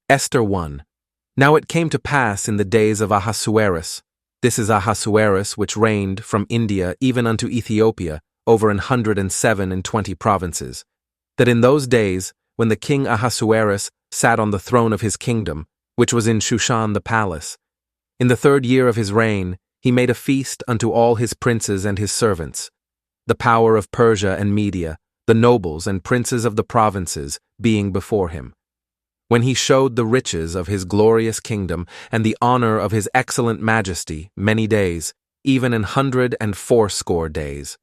Esther 1. Now it came to pass in the days of Ahasuerus, this is Ahasuerus which reigned from India even unto Ethiopia over 127 provinces, that in those days, when the king Ahasuerus sat on the throne of his kingdom, which was in Shushan the palace, in the 3rd year of his reign, he made a feast unto all his princes and his servants, the power of Persia and Media, the nobles and princes of the provinces, being before him. When he showed the riches of his glorious kingdom and the honor of his excellent majesty many days, even 180 days.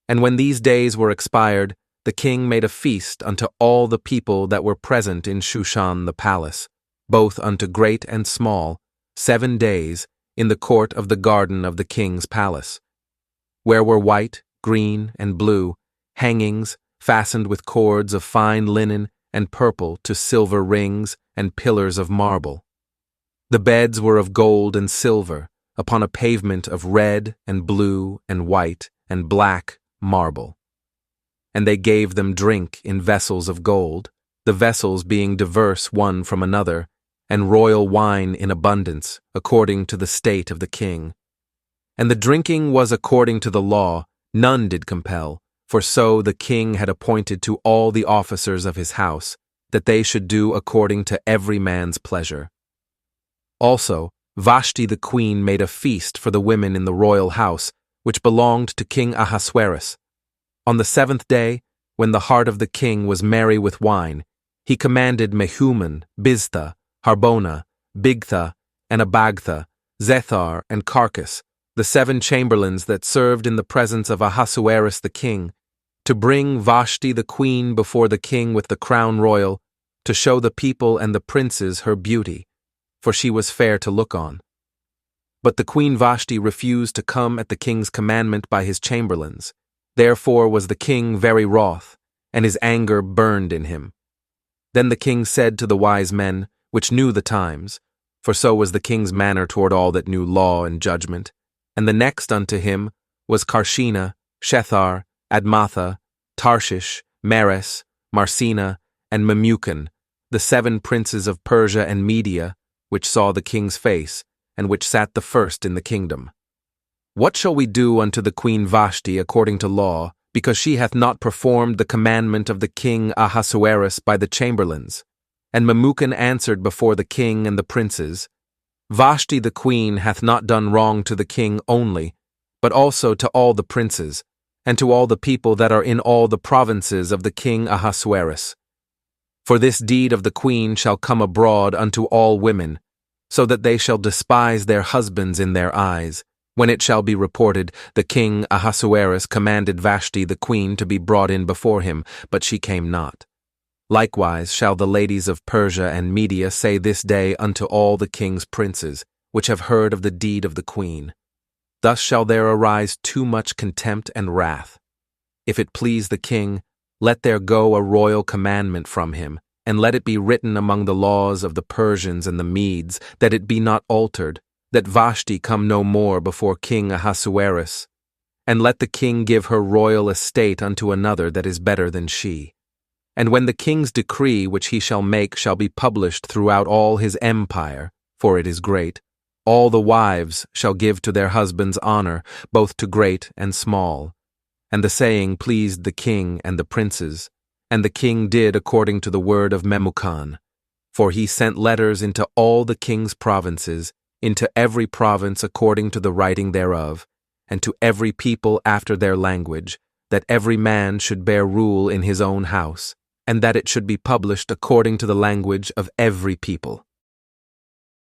And when these days were expired, the king made a feast unto all the people that were present in Shushan the palace, both unto great and small, 7 days, in the court of the garden of the king's palace, where were white, green, and blue hangings fastened with cords of fine linen and purple to silver rings and pillars of marble. The beds were of gold and silver, upon a pavement of red and blue and white and black marble. And they gave them drink in vessels of gold, the vessels being diverse one from another, and royal wine in abundance, according to the state of the king. And the drinking was according to the law, none did compel, for so the king had appointed to all the officers of his house, that they should do according to every man's pleasure. Also, Vashti the queen made a feast for the women in the royal house, which belonged to King Ahasuerus. On the 7th day, when the heart of the king was merry with wine, he commanded Mehuman, Biztha, Harbona, Bigtha, and Abagtha, Zethar, and Carcas, the 7 chamberlains that served in the presence of Ahasuerus the king, to bring Vashti the queen before the king with the crown royal, to show the people and the princes her beauty, for she was fair to look on. But the queen Vashti refused to come at the king's commandment by his chamberlains. Therefore was the king very wroth, and his anger burned in him. Then the king said to the wise men, which knew the times, for so was the king's manner toward all that knew law and judgment, and the next unto him was Karshena, Shethar, Admatha, Tarshish, Meres, Marsena, and Memucan, the 7 princes of Persia and Media, which saw the king's face, and which sat the first in the kingdom. What shall we do unto the queen Vashti according to law, because she hath not performed the commandment of the king Ahasuerus by the chamberlains? And Memucan answered before the king and the princes, Vashti the queen hath not done wrong to the king only, but also to all the princes, and to all the people that are in all the provinces of the king Ahasuerus. For this deed of the queen shall come abroad unto all women, so that they shall despise their husbands in their eyes, when it shall be reported, the king Ahasuerus commanded Vashti the queen to be brought in before him, but she came not. Likewise shall the ladies of Persia and Media say this day unto all the king's princes, which have heard of the deed of the queen. Thus shall there arise too much contempt and wrath. If it please the king, let there go a royal commandment from him, and let it be written among the laws of the Persians and the Medes, that it be not altered, that Vashti come no more before King Ahasuerus. And let the king give her royal estate unto another that is better than she. And when the king's decree which he shall make shall be published throughout all his empire, for it is great, all the wives shall give to their husbands honor, both to great and small. And the saying pleased the king and the princes, and the king did according to the word of Memucan. For he sent letters into all the king's provinces, into every province according to the writing thereof, and to every people after their language, that every man should bear rule in his own house, and that it should be published according to the language of every people.